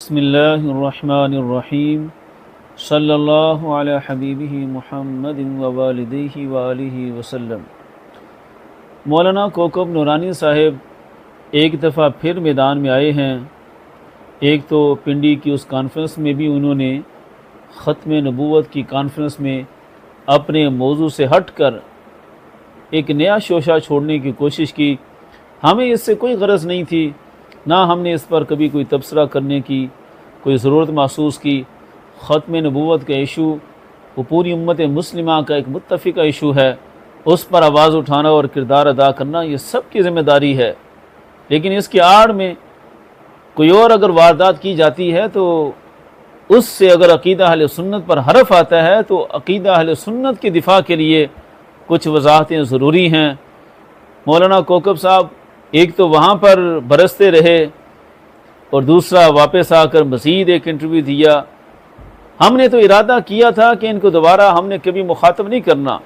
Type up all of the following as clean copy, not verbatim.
بسم اللہ الرحمن الرحیم صلی اللہ علی حبیبہ محمد ووالدیہ وآلہ وسلم۔ مولانا کوکب نورانی صاحب ایک دفعہ پھر میدان میں آئے ہیں۔ ایک تو پنڈی کی اس کانفرنس میں بھی انہوں نے ختم نبوت کی کانفرنس میں اپنے موضوع سے ہٹ کر ایک نیا شوشہ چھوڑنے کی کوشش کی۔ ہمیں اس سے کوئی غرض نہیں تھی، نہ ہم نے اس پر کبھی کوئی تبصرہ کرنے کی کوئی ضرورت محسوس کی۔ ختم نبوت کا ایشو وہ پوری امت مسلمہ کا ایک متفقہ ایشو ہے، اس پر آواز اٹھانا اور کردار ادا کرنا یہ سب کی ذمہ داری ہے۔ لیکن اس کی آڑ میں کوئی اور اگر واردات کی جاتی ہے تو اس سے اگر عقیدہ اہل سنت پر حرف آتا ہے تو عقیدہ اہل سنت کے دفاع کے لیے کچھ وضاحتیں ضروری ہیں۔ مولانا کوکب صاحب ایک تو وہاں پر برستے رہے اور دوسرا واپس آ کر مزید ایک انٹرویو دیا۔ ہم نے تو ارادہ کیا تھا کہ ان کو دوبارہ ہم نے کبھی مخاطب نہیں کرنا،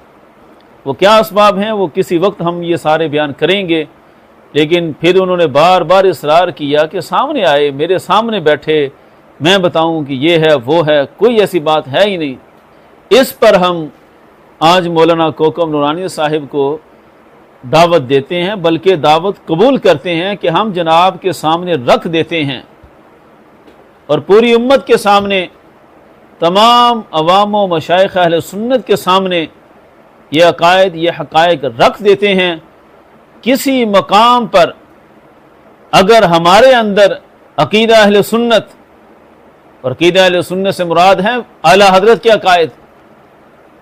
وہ کیا اسباب ہیں وہ کسی وقت ہم یہ سارے بیان کریں گے، لیکن پھر انہوں نے بار بار اصرار کیا کہ سامنے آئے، میرے سامنے بیٹھے، میں بتاؤں کہ یہ ہے وہ ہے، کوئی ایسی بات ہے ہی نہیں۔ اس پر ہم آج مولانا کوکب نورانی صاحب کو دعوت دیتے ہیں، بلکہ دعوت قبول کرتے ہیں کہ ہم جناب کے سامنے رکھ دیتے ہیں اور پوری امت کے سامنے، تمام عوام و مشائخ اہل سنت کے سامنے یہ عقائد، یہ حقائق رکھ دیتے ہیں۔ کسی مقام پر اگر ہمارے اندر عقیدہ اہل سنت، اور عقیدہ اہل سنت سے مراد ہیں اعلیٰ حضرت کے عقائد،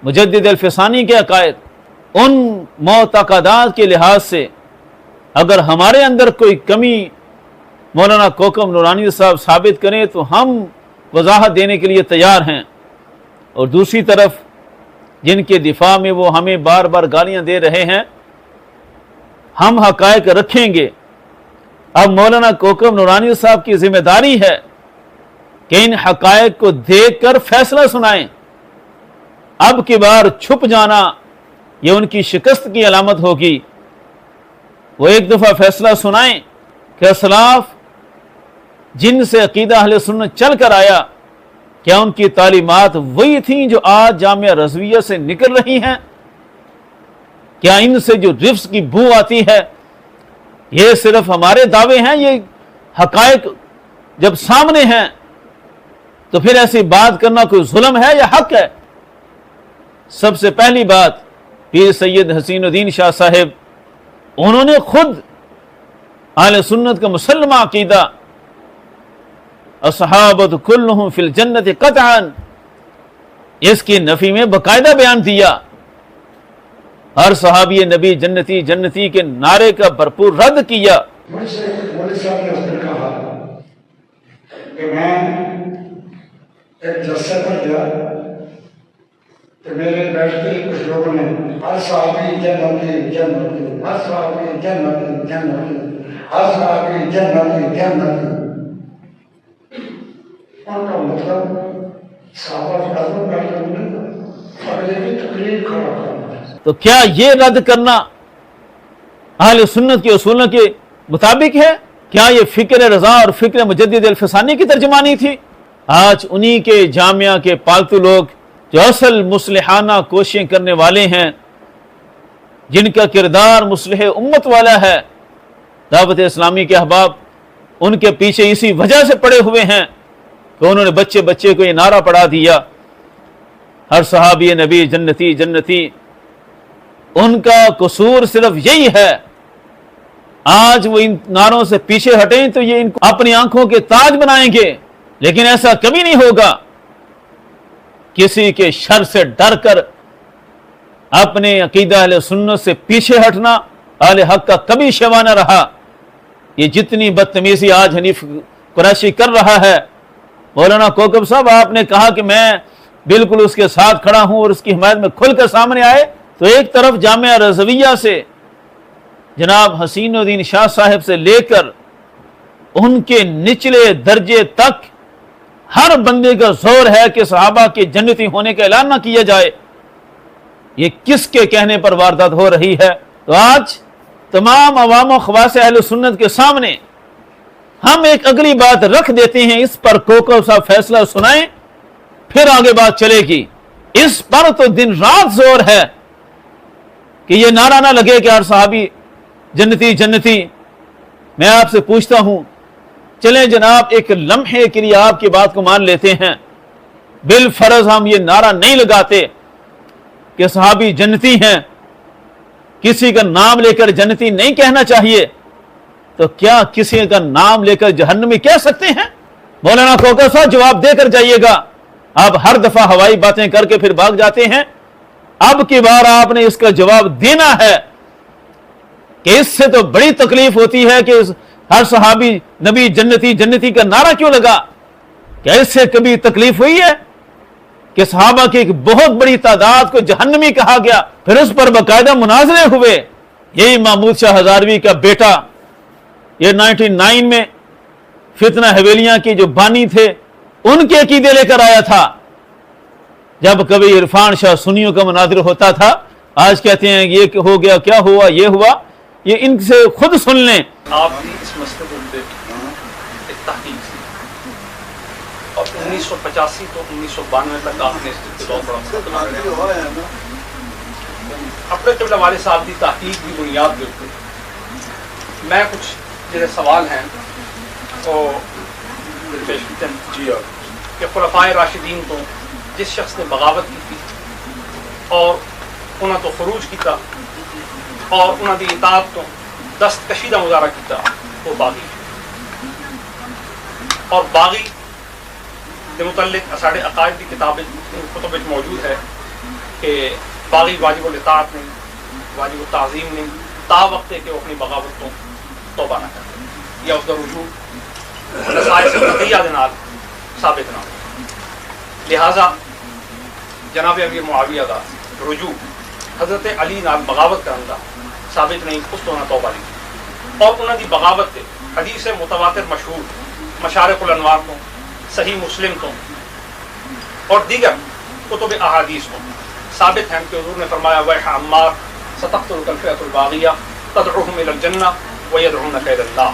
مجدد الفسانی کے عقائد، ان معتقدات کے لحاظ سے اگر ہمارے اندر کوئی کمی مولانا کوکب نورانی صاحب ثابت کریں تو ہم وضاحت دینے کے لیے تیار ہیں، اور دوسری طرف جن کے دفاع میں وہ ہمیں بار بار گالیاں دے رہے ہیں ہم حقائق رکھیں گے۔ اب مولانا کوکب نورانی صاحب کی ذمہ داری ہے کہ ان حقائق کو دیکھ کر فیصلہ سنائیں۔ اب کی بار چھپ جانا یہ ان کی شکست کی علامت ہوگی۔ وہ ایک دفعہ فیصلہ سنائیں کہ اسلاف جن سے عقیدہ اہل سنت چل کر آیا، کیا ان کی تعلیمات وہی تھیں جو آج جامعہ رضویہ سے نکل رہی ہیں؟ کیا ان سے جو رفض کی بو آتی ہے یہ صرف ہمارے دعوے ہیں؟ یہ حقائق جب سامنے ہیں تو پھر ایسی بات کرنا کوئی ظلم ہے یا حق ہے؟ سب سے پہلی بات پیر سید حسین الدین شاہ صاحب، انہوں نے خود اہل سنت کا مسلمہ عقیدہ الصحابۃ کلہم فی الجنت قطعا، اس کی نفی میں باقاعدہ بیان دیا۔ ہر صحابی نبی جنتی جنتی کے نعرے کا بھرپور رد کیا۔ مجھ سے مولوی صاحب نے اس دن کہا کہ میں ایک جلسے پر گیا تو میرے بیٹھتے کچھ لوگوں نے ہر صحابی جنتی جنتی، ہر صحابی جنتی جنتی، ہر صحابی جنتی جنتی، ان کا مطلب صحابہ کا عزم کرنا نہیں، اگلے کی تقریر کھڑا کرنا۔ تو کیا یہ رد کرنا اہل سنت کے اصولوں کے مطابق ہے؟ کیا یہ فکر رضا اور فکر مجدد الفسانی کی ترجمانی تھی؟ آج انہی کے جامعہ کے پالتو لوگ جو اصل مصلحانہ کوششیں کرنے والے ہیں، جن کا کردار مصلح امت والا ہے، دعوت اسلامی کے احباب ان کے پیچھے اسی وجہ سے پڑے ہوئے ہیں کہ انہوں نے بچے بچے کو یہ نعرہ پڑھا دیا ہر صحابی نبی جنتی جنتی۔ ان کا قصور صرف یہی ہے، آج وہ ان نعروں سے پیچھے ہٹیں تو یہ ان کو اپنی آنکھوں کے تاج بنائیں گے، لیکن ایسا کبھی نہیں ہوگا۔ کسی کے شر سے ڈر کر اپنے عقیدہ اہل سنت سے پیچھے ہٹنا اہل حق کا کبھی شیوا نہ رہا۔ یہ جتنی بدتمیزی آج حنیف قریشی کر رہا ہے، مولانا کوکب صاحب آپ نے کہا کہ میں بالکل اس کے ساتھ کھڑا ہوں اور اس کی حمایت میں کھل کر سامنے آئے، تو ایک طرف جامعہ رضویہ سے جناب حسین الدین شاہ صاحب سے لے کر ان کے نچلے درجے تک ہر بندے کا زور ہے کہ صحابہ کے جنتی ہونے کا اعلان نہ کیا جائے۔ یہ کس کے کہنے پر واردات ہو رہی ہے؟ تو آج تمام عوام و خواص اہل سنت کے سامنے ہم ایک اگلی بات رکھ دیتے ہیں، اس پر کوکب صاحب فیصلہ سنائیں، پھر آگے بات چلے گی۔ اس پر تو دن رات زور ہے کہ یہ نعرہ نہ لگے کہ ہر صحابی جنتی جنتی۔ میں آپ سے پوچھتا ہوں، چلیں جناب ایک لمحے کے لیے آپ کی بات کو مان لیتے ہیں، بالفرض ہم یہ نعرہ نہیں لگاتے کہ صحابی جنتی ہیں، کسی کا نام لے کر جنتی نہیں کہنا چاہیے، تو کیا کسی کا نام لے کر جہنمی کہہ سکتے ہیں؟ مولانا کوکب صاحب جواب دے کر جائیے گا۔ آپ ہر دفعہ ہوائی باتیں کر کے پھر بھاگ جاتے ہیں، اب کی بار آپ نے اس کا جواب دینا ہے کہ اس سے تو بڑی تکلیف ہوتی ہے کہ ہر صحابی نبی جنتی جنتی کا نعرہ کیوں لگا؟ کیا اس سے کبھی تکلیف ہوئی ہے کہ صحابہ کی ایک بہت بڑی تعداد کو جہنمی کہا گیا؟ پھر اس پر باقاعدہ مناظرے ہوئے۔ یہی محمود شاہ ہزاروی کا بیٹا یہ 99 میں فتنہ حویلیاں کی جو بانی تھے ان کے عقیدے لے کر آیا تھا۔ جب کبھی عرفان شاہ سنیوں کا مناظر ہوتا تھا، آج کہتے ہیں یہ ہو گیا، کیا ہوا، یہ ہوا۔ یہ ان سے خود سن لیں۔ آپ کی اس مسئلے پہ ایک تحقیق تھی اور 1985 تو 1992 تک آپ نے اس کے بہت بڑا مسئلہ اپنے قبلہ والے صاحب کی تحقیق کی بنیاد کے اوپر میں کچھ جیسے سوال ہیں وہ پیش کرتے ہیں کہ خلفائے راشدین تو جس شخص نے بغاوت کی تھی اور انہوں تو خروج کیتا اور انہوں کی اطاعت تو دستکشی کا مظاہرہ کیتا، وہ باغی اور باغی کے متعلق ساڑھے عقائد کی کتاب کتب موجود ہے کہ باغی واجب الاطاعت نہیں، واجب التعظیم نہیں، تا وقت ہے کہ وہ اپنی بغاوت تو توبہ نہ کرے یا اس کا رجوع نسائل سے تقیہ دنال ثابت نہ ہو۔ لہٰذا جناب امیر معاویہ کا رجوع حضرت علی نال بغاوت کرن دا ثابت نہیں، اس تو نہ توبہ نہیں، اور انہوں کی بغاوت تے حدیث متواتر مشہور مشارق الانوار تو صحیح مسلم تو اور دیگر کتب احادیث کو ثابت ہیں کہ حضور نے فرمایا وَيْحَ عَمَّارَ سَتَقْتُلُكَ الْفِئَةُ الْبَاغِيَةُ تَدْعُوهُمْ إِلَى الْجَنَّةِ وَيَدْعُونَ كَيْدَ اللَّهِ۔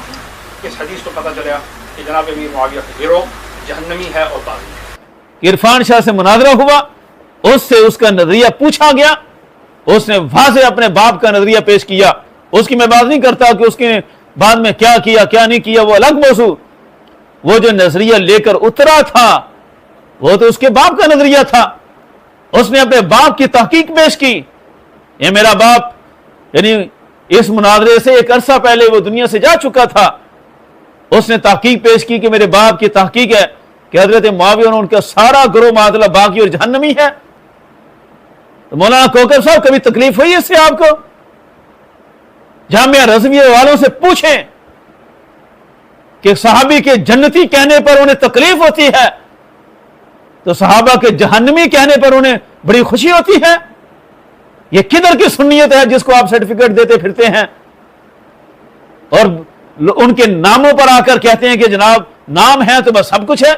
اس حدیث کو پتہ چلا کہ جناب امیر معاویہ کا گروہ جہنمی ہے اور باغی ہے۔ عرفان شاہ سے مناظرہ ہوا، اس سے اس کا نظریہ پوچھا گیا، اس نے واضح اپنے باپ کا نظریہ پیش کیا۔ اس کی میں بات نہیں کرتا کہ اس کے بعد میں کیا کیا کیا نہیں کیا، وہ الگ موضوع۔ وہ جو نظریہ لے کر اترا تھا وہ تو اس کے باپ کا نظریہ تھا۔ اس نے اپنے باپ کی تحقیق پیش کی۔ یہ میرا باپ یعنی اس مناظرے سے ایک عرصہ پہلے وہ دنیا سے جا چکا تھا، اس نے تحقیق پیش کی کہ میرے باپ کی تحقیق ہے کہ حضرت معاویہ اور ان کا سارا گروہ معادلہ باغی اور جہنمی ہے۔ تو مولانا کوکب صاحب کبھی تکلیف ہوئی اس سے آپ کو؟ جامعہ رضویہ والوں سے پوچھیں کہ صحابی کے جنتی کہنے پر انہیں تکلیف ہوتی ہے تو صحابہ کے جہنمی کہنے پر انہیں بڑی خوشی ہوتی ہے؟ یہ کدھر کی سنیت ہے جس کو آپ سرٹیفکیٹ دیتے پھرتے ہیں اور ان کے ناموں پر آ کر کہتے ہیں کہ جناب نام ہے تو بس سب کچھ ہے؟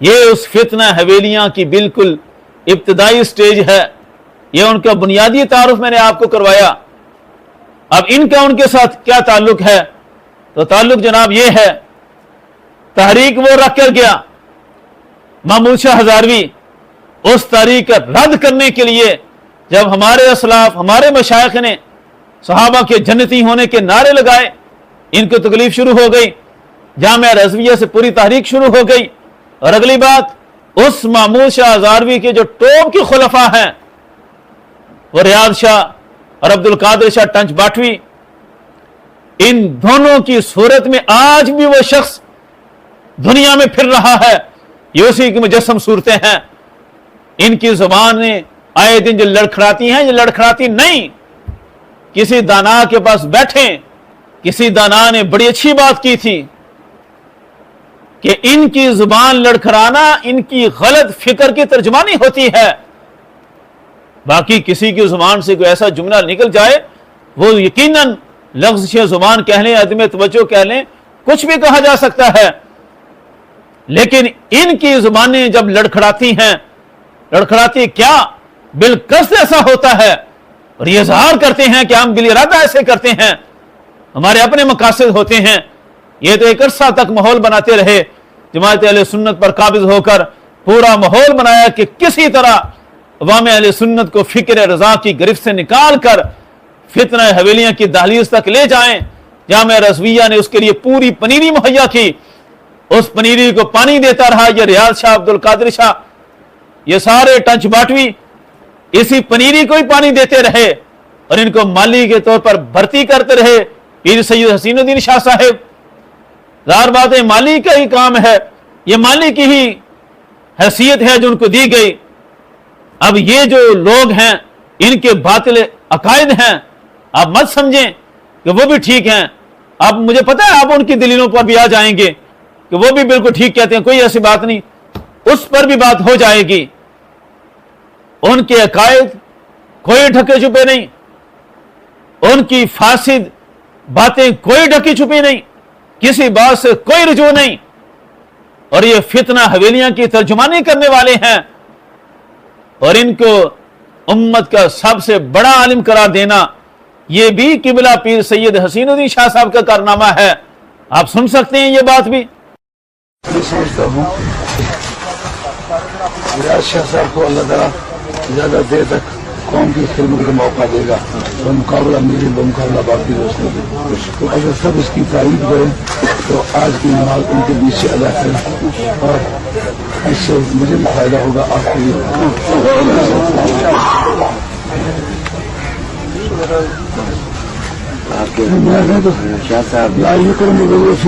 یہ اس فتنہ حویلیاں کی بالکل ابتدائی سٹیج ہے، یہ ان کا بنیادی تعارف میں نے آپ کو کروایا۔ اب ان کا ان کے ساتھ کیا تعلق ہے؟ تو تعلق جناب یہ ہے، تحریک وہ رکھ کر گیا محمود شاہ ہزاروی، اس تحریک کا رد کرنے کے لیے جب ہمارے اسلاف ہمارے مشائخ نے صحابہ کے جنتی ہونے کے نعرے لگائے، ان کو تکلیف شروع ہو گئی، جامعہ رضویہ سے پوری تحریک شروع ہو گئی۔ اور اگلی بات، اس محمود شاہ ہزاروی کے جو ٹوپ کی خلفاء ہیں وہ ریاض شاہ اور عبد القادر شاہ ٹنچ باٹوی، ان دونوں کی صورت میں آج بھی وہ شخص دنیا میں پھر رہا ہے، یہ اسی کی مجسم صورتیں ہیں۔ ان کی زبانیں آئے دن جو لڑکھڑاتی ہیں، یہ لڑکھڑاتی نہیں، کسی دانا کے پاس بیٹھیں، کسی دانا نے بڑی اچھی بات کی تھی کہ ان کی زبان لڑکھڑانا ان کی غلط فکر کی ترجمانی ہوتی ہے۔ باقی کسی کی زبان سے کوئی ایسا جملہ نکل جائے، وہ یقیناً لفظ زبان کہہ لیں، عدم توجہ کہہ لیں، کچھ بھی کہا جا سکتا ہے، لیکن ان کی زبانیں جب لڑکھڑاتی ہیں، لڑکھڑاتی کیا بالقصد ایسا ہوتا ہے اور یہ اظہار کرتے ہیں کہ ہم بالارادہ ایسے کرتے ہیں، ہمارے اپنے مقاصد ہوتے ہیں، یہ تو ایک عرصہ تک ماحول بناتے رہے، جماعت اہل سنت پر قابض ہو کر پورا ماحول بنایا کہ کسی طرح عوام اہل سنت کو فکر رضا کی گرفت سے نکال کر فتنہ حویلیاں کی دہلیز تک لے جائیں۔ جامعہ رضویہ نے اس کے لیے پوری پنیری مہیا کی، اس پنیری کو پانی دیتا رہا یہ ریاض شاہ، عبد القادر شاہ، یہ سارے ٹنچ باٹوی اسی پنیری کو ہی پانی دیتے رہے اور ان کو مالی کے طور پر بھرتی کرتے رہے۔ پیر سید حسین الدین شاہ صاحب، ظاہر بات ہے مالی کا ہی کام ہے، یہ مالی کی ہی حیثیت ہے جو ان کو دی گئی۔ اب یہ جو لوگ ہیں ان کے باطل عقائد ہیں، آپ مت سمجھیں کہ وہ بھی ٹھیک ہیں۔ اب مجھے پتہ ہے آپ ان کی دلیلوں پر بھی آ جائیں گے کہ وہ بھی بالکل ٹھیک کہتے ہیں، کوئی ایسی بات نہیں، اس پر بھی بات ہو جائے گی۔ ان کے عقائد کوئی ڈھکے چھپے نہیں، ان کی فاسد باتیں کوئی ڈھکی چھپی نہیں، کسی بات سے کوئی رجوع نہیں، اور یہ فتنہ حویلیاں کی ترجمانی کرنے والے ہیں، اور ان کو امت کا سب سے بڑا عالم قرار دینا یہ بھی قبلہ پیر سید حسین الدین شاہ صاحب کا کارنامہ ہے۔ آپ سن سکتے ہیں یہ بات بھی۔ میں سمجھتا ہوں ریاض شاہ صاحب کو اللہ تعالیٰ زیادہ دیر تک قوم کی خدمت کا موقع دے گا، بمقابلہ میرے بمقابلہ باقی دوستوں کے، تو اگر سب اس کی تعریف کریں تو آج کی نماز ان کے بیچ سے ادا کریں، اور اس سے مجھے بھی فائدہ ہوگا، آپ کو بھی۔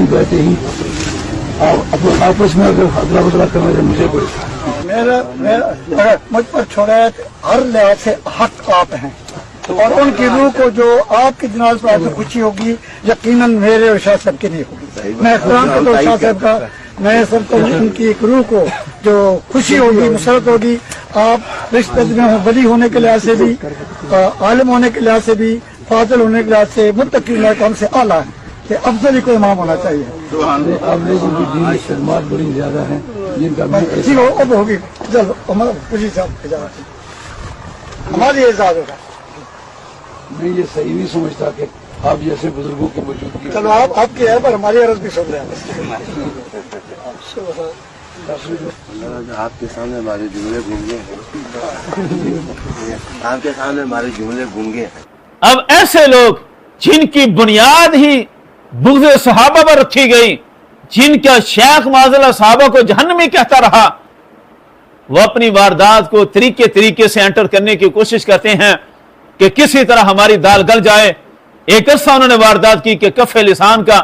بیٹھے ہی آپ آپس میں اگر ادلا بدلا کرنا ہے مجھے میرا مجھ پر چھوڑا ہے کہ ہر لحاظ سے حق آپ ہیں، اور ان کی روح کو جو آپ کی جناز پر آپ سے خوشی ہوگی یقیناً میرے اور شاہ صاحب کی نہیں ہوگی۔ میں احترام کرتا ہوں شاہ صاحب کا، میں سمجھتا ہوں ان کی ایک روح کو جو خوشی ہوگی، مسرت ہوگی، آپ رشتہ میں ولی ہونے کے لحاظ سے بھی، عالم ہونے کے لحاظ سے بھی، فاضل ہونے کے لحاظ سے، متقی ہونے کے ہم سے اعلیٰ ہیں کہ افضل ہی کوئی امام ہونا چاہیے۔ آپ لوگوں کی دینی خدمات بڑی زیادہ ہیں جن کا ٹھیک ہو اب ہوگی، چلو ہمارا خوشی صاحب ہماری اعزاز ہوگا۔ میں یہ صحیح نہیں سمجھتا کہ آپ جیسے بزرگوں کی موجودگی، چلو آپ کی ہے پر ہماری عرض بھی سن رہے ہیں۔ آپ کے سامنے ہمارے جملے گونگے ہیں، آپ کے سامنے ہمارے جملے گونگے ہیں۔ اب ایسے لوگ جن کی بنیاد ہی بغض صحابہ پر رکھی گئی، جن کا شیخ معاذ صحابہ کو جہنمی کہتا رہا، وہ اپنی واردات کو طریقے سے انٹر کرنے کی کوشش کرتے ہیں کہ کسی طرح ہماری دال گل جائے۔ ایک عرصہ انہوں نے واردات کی کہ کف لسان کا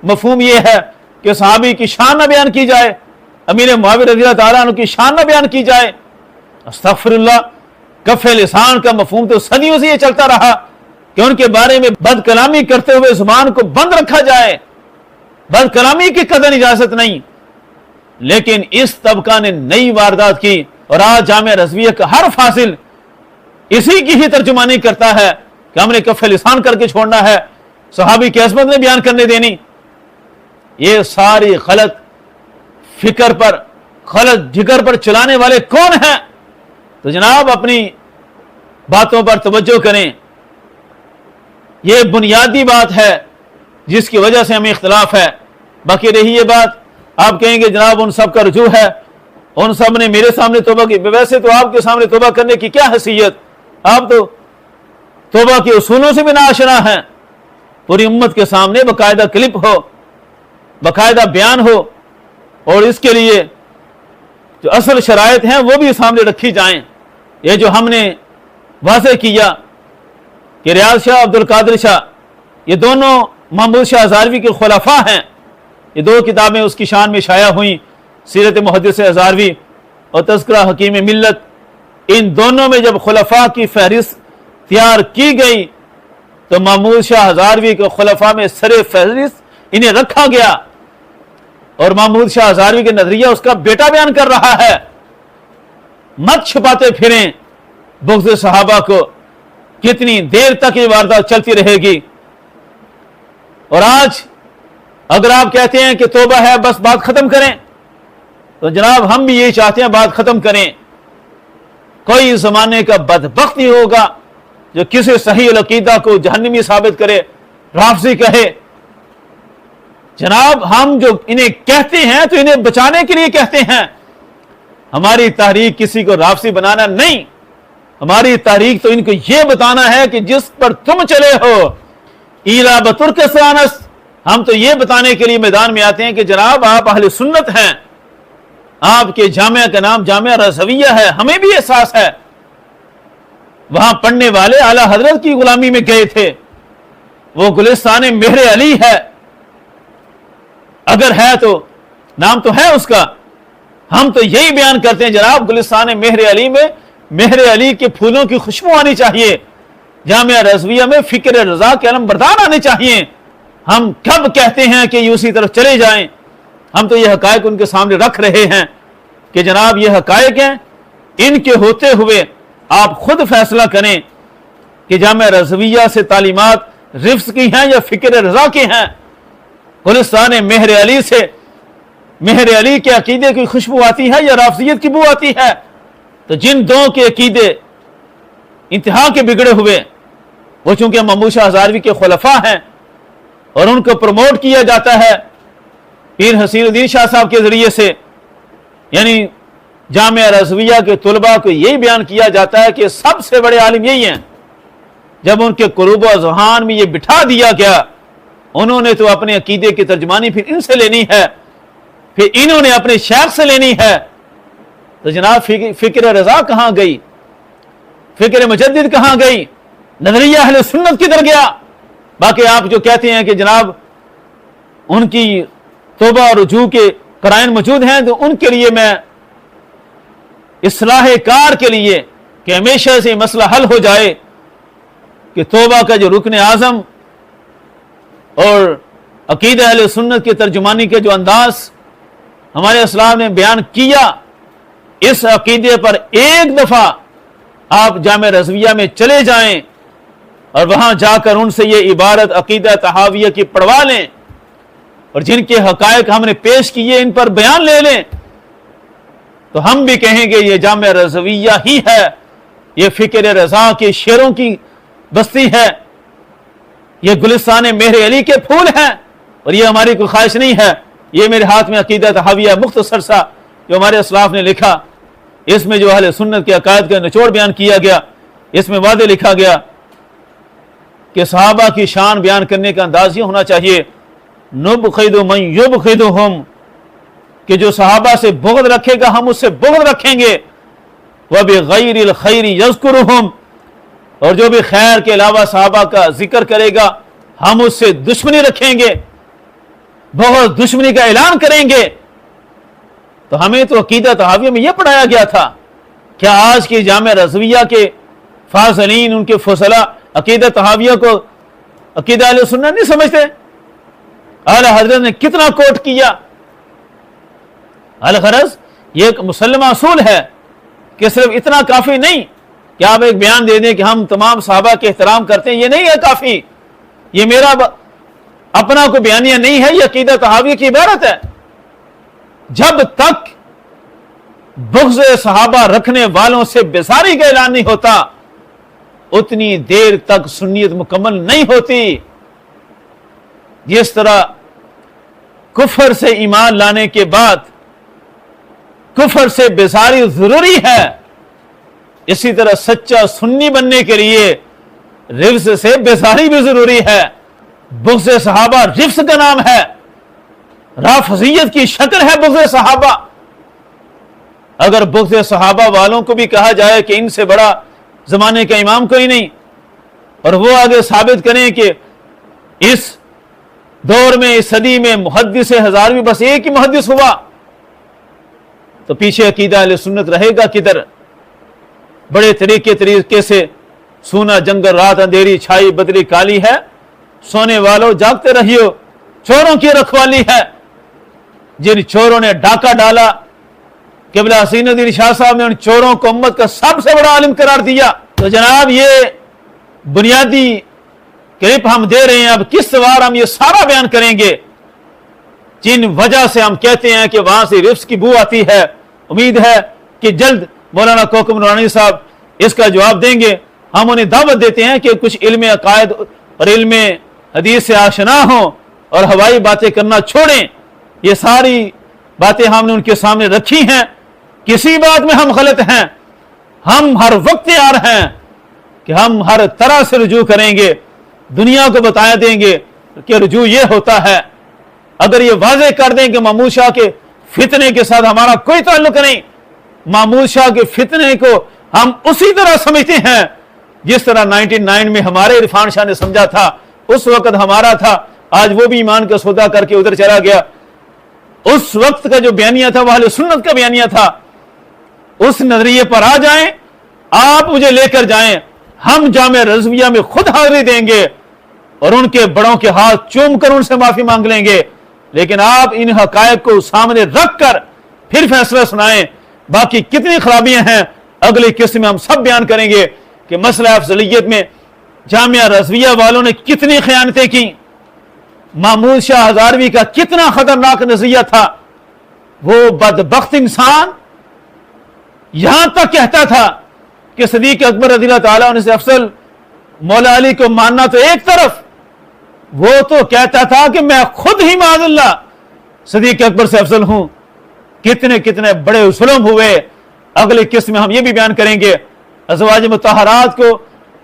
مفہوم یہ ہے کہ صحابی کی شان نہ بیان کی جائے، امیر معاویہ رضی اللہ تعالیٰ عنہ کی شان نہ بیان کی جائے۔ استغفر اللہ، کف لسان کا مفہوم تو صدیوں سے یہ چلتا رہا کہ ان کے بارے میں بد کلامی کرتے ہوئے زبان کو بند رکھا جائے، بد کلامی کی قدر اجازت نہیں۔ لیکن اس طبقہ نے نئی واردات کی، اور آج جامعہ رضویہ کا ہر فاصل اسی کی ہی ترجمانی کرتا ہے کہ ہم نے کف لسان کر کے چھوڑنا ہے، صحابی کی عظمت نے بیان کرنے دینی۔ یہ ساری غلط فکر پر، غلط جگر پر چلانے والے کون ہیں؟ تو جناب اپنی باتوں پر توجہ کریں۔ یہ بنیادی بات ہے جس کی وجہ سے ہمیں اختلاف ہے۔ باقی رہی یہ بات، آپ کہیں گے جناب ان سب کا رجوع ہے، ان سب نے میرے سامنے توبہ کی، ویسے تو آپ کے سامنے توبہ کرنے کی کیا حیثیت، آپ تو توبہ کے اصولوں سے بھی ناآشنا ہیں۔ پوری امت کے سامنے باقاعدہ کلپ ہو، باقاعدہ بیان ہو، اور اس کے لیے جو اصل شرائط ہیں وہ بھی سامنے رکھی جائیں۔ یہ جو ہم نے واضح کیا کہ ریاض شاہ، عبد القادر شاہ، یہ دونوں محمود شاہ ہزاروی کے خلفاء ہیں۔ یہ دو کتابیں اس کی شان میں شائع ہوئیں، سیرت محدث ہزاروی اور تذکرہ حکیم ملت۔ ان دونوں میں جب خلفاء کی فہرست تیار کی گئی تو محمود شاہ ہزاروی کے خلفاء میں سر فہرست انہیں رکھا گیا، اور محمود شاہ ہزاروی کے نظریہ اس کا بیٹا بیان کر رہا ہے۔ مت چھپاتے پھریں بغض صحابہ کو، کتنی دیر تک یہ واردات چلتی رہے گی۔ اور آج اگر آپ کہتے ہیں کہ توبہ ہے بس بات ختم کریں، تو جناب ہم بھی یہی چاہتے ہیں بات ختم کریں۔ کوئی زمانے کا بدبخت ہی ہوگا جو کسی صحیح العقیدہ کو جہنمی ثابت کرے، رافضی کہے، جناب ہم جو انہیں کہتے ہیں تو انہیں بچانے کے لیے کہتے ہیں. ہماری تحریک کسی کو رافضی بنانا نہیں، ہماری تحریک تو ان کو یہ بتانا ہے کہ جس پر تم چلے ہو ایلا بترکستانس، ہم تو یہ بتانے کے لیے میدان میں آتے ہیں کہ جناب آپ اہل سنت ہیں، آپ کے جامعہ کا نام جامعہ رضویہ ہے، ہمیں بھی احساس ہے. وہاں پڑھنے والے اعلی حضرت کی غلامی میں گئے تھے، وہ گلستان مہر علی ہے، اگر ہے تو نام تو ہے اس کا. ہم تو یہی بیان کرتے ہیں جناب گلستان مہر علی میں مہر علی کے پھولوں کی خوشبو آنی چاہیے، جامعہ رضویہ میں فکر رضا کے علم بردار آنے چاہیے. ہم کب کہتے ہیں کہ یہ اسی طرف چلے جائیں؟ ہم تو یہ حقائق ان کے سامنے رکھ رہے ہیں کہ جناب یہ حقائق ہیں، ان کے ہوتے ہوئے آپ خود فیصلہ کریں کہ جامعہ رضویہ سے تعلیمات رفض کی ہیں یا فکر رضا کی ہیں. گلستان مہر علی سے مہر علی کے عقیدے کی خوشبو آتی ہے یا رافضیت کی بو آتی ہے؟ تو جن دو کے عقیدے انتہا کے بگڑے ہوئے، وہ چونکہ محمود شاہ ہزاروی کے خلفاء ہیں اور ان کو پروموٹ کیا جاتا ہے پیر حسین الدین شاہ صاحب کے ذریعے سے، یعنی جامعہ رضویہ کے طلباء کو یہی بیان کیا جاتا ہے کہ سب سے بڑے عالم یہی ہیں. جب ان کے قلوب و اذہان میں یہ بٹھا دیا گیا، انہوں نے تو اپنے عقیدے کی ترجمانی پھر ان سے لینی ہے، پھر انہوں نے اپنے شیخ سے لینی ہے. تو جناب فکر رضا کہاں گئی؟ فکر مجدد کہاں گئی؟ نظریہ اہل سنت کدھر گیا؟ باقی آپ جو کہتے ہیں کہ جناب ان کی توبہ اور رجوع کے قرائن موجود ہیں، تو ان کے لیے میں اصلاح کار کے لیے کہ ہمیشہ سے مسئلہ حل ہو جائے کہ توبہ کا جو رکن اعظم اور عقیدہ اہل سنت کی ترجمانی کے جو انداز ہمارے اسلام نے بیان کیا، اس عقیدے پر ایک دفعہ آپ جامعہ رضویہ میں چلے جائیں اور وہاں جا کر ان سے یہ عبارت عقیدہ طحاویہ کی پڑھوا لیں اور جن کے حقائق ہم نے پیش کیے ان پر بیان لے لیں، تو ہم بھی کہیں گے یہ جامعہ رضویہ ہی ہے، یہ فکر رضا کے شیروں کی بستی ہے، یہ گلستان مہر علی کے پھول ہیں. اور یہ ہماری کوئی خواہش نہیں ہے. یہ میرے ہاتھ میں عقیدہ طحاویہ مختصر سا جو ہمارے اسلاف نے لکھا، اس میں جو اہل سنت کے عقائد کا نچوڑ بیان کیا گیا، اس میں واضح لکھا گیا کہ صحابہ کی شان بیان کرنے کا انداز یہ ہونا چاہیے نبغض من یبغضہم، کہ جو صحابہ سے بغض رکھے گا ہم اس سے بغض رکھیں گے، وبغیر الخیر یذکرہم، اور جو بھی خیر کے علاوہ صحابہ کا ذکر کرے گا ہم اس سے دشمنی رکھیں گے، بہت دشمنی کا اعلان کریں گے. تو ہمیں تو عقیدہ طحاویہ میں یہ پڑھایا گیا تھا. کیا آج کی جامعہ رضویہ کے فاضلین، ان کے فضلاء عقیدہ طحاویہ کو عقیدہ اہل سنت نہیں سمجھتے؟ اعلی حضرت نے کتنا کوٹ کیا. الغرض یہ ایک مسلمہ اصول ہے کہ صرف اتنا کافی نہیں کہ آپ ایک بیان دے دیں کہ ہم تمام صحابہ کے احترام کرتے ہیں، یہ نہیں ہے کافی. یہ میرا اپنا کوئی بیانیہ نہیں ہے، یہ عقیدہ طحاویہ کی عبارت ہے. جب تک بغض صحابہ رکھنے والوں سے بیزاری کا اعلان نہیں ہوتا اتنی دیر تک سنیت مکمل نہیں ہوتی. جس طرح کفر سے ایمان لانے کے بعد کفر سے بیزاری ضروری ہے، اسی طرح سچا سنی بننے کے لیے رفض سے بیزاری بھی ضروری ہے. بغض صحابہ رفض کا نام ہے، رافضیت کی شکل ہے بغض صحابہ. اگر بغض صحابہ والوں کو بھی کہا جائے کہ ان سے بڑا زمانے کا امام کوئی نہیں، اور وہ آگے ثابت کریں کہ اس دور میں اس صدی میں محدث ہزاروی بس ایک ہی محدث ہوا، تو پیچھے عقیدہ اہل سنت رہے گا کدھر؟ بڑے طریقے سے سونا جنگل رات اندھیری چھائی بدلی کالی ہے، سونے والوں جاگتے رہیو، چوروں کی رکھوالی ہے. جن چوروں نے ڈاکہ ڈالا، قبلہ حسین الدین شاہ صاحب نے ان چوروں کو امت کا سب سے بڑا عالم قرار دیا. تو جناب یہ بنیادی کلپ ہم دے رہے ہیں، اب کس وار ہم یہ سارا بیان کریں گے جن وجہ سے ہم کہتے ہیں کہ وہاں سے رفض کی بو آتی ہے. امید ہے کہ جلد مولانا کوکب نورانی صاحب اس کا جواب دیں گے. ہم انہیں دعوت دیتے ہیں کہ کچھ علم عقائد اور علم حدیث سے آشنا ہوں اور ہوائی باتیں کرنا چھوڑیں. یہ ساری باتیں ہم نے ان کے سامنے رکھی ہیں. کسی بات میں ہم غلط ہیں, ہم ہر وقت تیار ہیں کہ ہم ہر طرح سے رجوع کریں گے, دنیا کو بتا دیں گے کہ رجوع یہ ہوتا ہے. اگر یہ واضح کر دیں کہ محمود شاہ کے فتنے کے ساتھ ہمارا کوئی تعلق نہیں, محمود شاہ کے فتنے کو ہم اسی طرح سمجھتے ہیں جس طرح 99 میں ہمارے عرفان شاہ نے سمجھا تھا, اس وقت ہمارا تھا, آج وہ بھی ایمان کا سودا کر کے ادھر چلا گیا. اس وقت کا جو بیانیہ تھا وہ اہل سنت کا بیانیہ تھا. اس نظریے پر آ جائیں, آپ مجھے لے کر جائیں, ہم جامع رضویہ میں خود حاضری دیں گے اور ان کے بڑوں کے ہاتھ چوم کر ان سے معافی مانگ لیں گے. لیکن آپ ان حقائق کو سامنے رکھ کر پھر فیصلہ سنائیں. باقی کتنی خرابیاں ہیں اگلی قسط میں ہم سب بیان کریں گے کہ مسئلہ افضلیت میں جامعہ رضویہ والوں نے کتنی خیانتیں کی, محمود شاہ ہزاروی کا کتنا خطرناک نظریہ تھا. وہ بدبخت انسان یہاں تک کہتا تھا کہ صدیق اکبر رضی اللہ تعالیٰ عنہ سے افضل مولا علی کو ماننا تو ایک طرف, وہ تو کہتا تھا کہ میں خود ہی معاذ اللہ صدیق اکبر سے افضل ہوں. کتنے کتنے بڑے ظلم ہوئے. اگلی قسط میں ہم یہ بھی بیان کریں گے ازواج مطہرات کو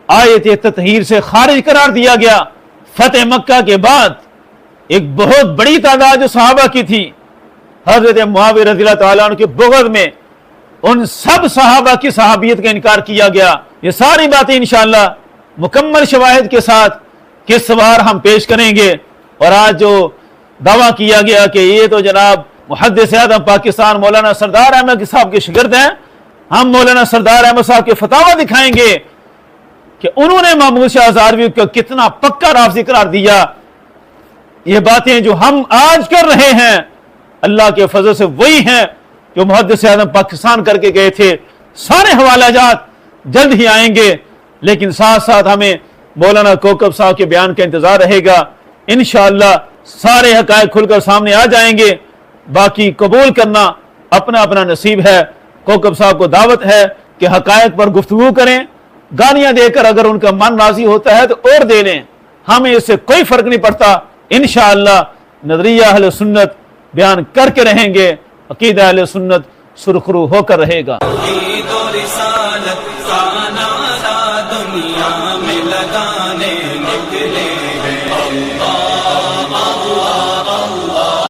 آیت تطہیر سے خارج قرار دیا گیا. فتح مکہ کے بعد ایک بہت بڑی تعداد جو صحابہ کی تھی, حضرت معاویہ رضی اللہ تعالیٰ عنہ کے بغض میں ان سب صحابہ کی صحابیت کا انکار کیا گیا. یہ ساری باتیں انشاءاللہ مکمل شواہد کے ساتھ کس بار ہم پیش کریں گے. اور آج جو دعویٰ کیا گیا کہ یہ تو جناب محدث اعظم پاکستان مولانا سردار احمد صاحب کے شاگرد ہیں, ہم مولانا سردار احمد صاحب کے فتاوی دکھائیں گے کہ انہوں نے محمود شاہ ہزاروی کو کتنا پکا رافضی قرار دیا. یہ باتیں جو ہم آج کر رہے ہیں اللہ کے فضل سے وہی ہیں جو محدث اعظم پاکستان کر کے گئے تھے. سارے حوالہ جات جلد ہی آئیں گے, لیکن ساتھ ساتھ ہمیں مولانا کوکب صاحب کے بیان کا انتظار رہے گا. انشاءاللہ سارے حقائق کھل کر سامنے آ جائیں گے. باقی قبول کرنا اپنا اپنا نصیب ہے. کوکب صاحب کو دعوت ہے کہ حقائق پر گفتگو کریں, گالیاں دے کر اگر ان کا من راضی ہوتا ہے تو اور دے لیں, ہمیں اس سے کوئی فرق نہیں پڑتا. انشاءاللہ نظریہ اہل سنت بیان کر کے رہیں گے, عقیدہ اہل سنت سرخرو ہو کر رہے گا. رسالت کا نعرہ دنیا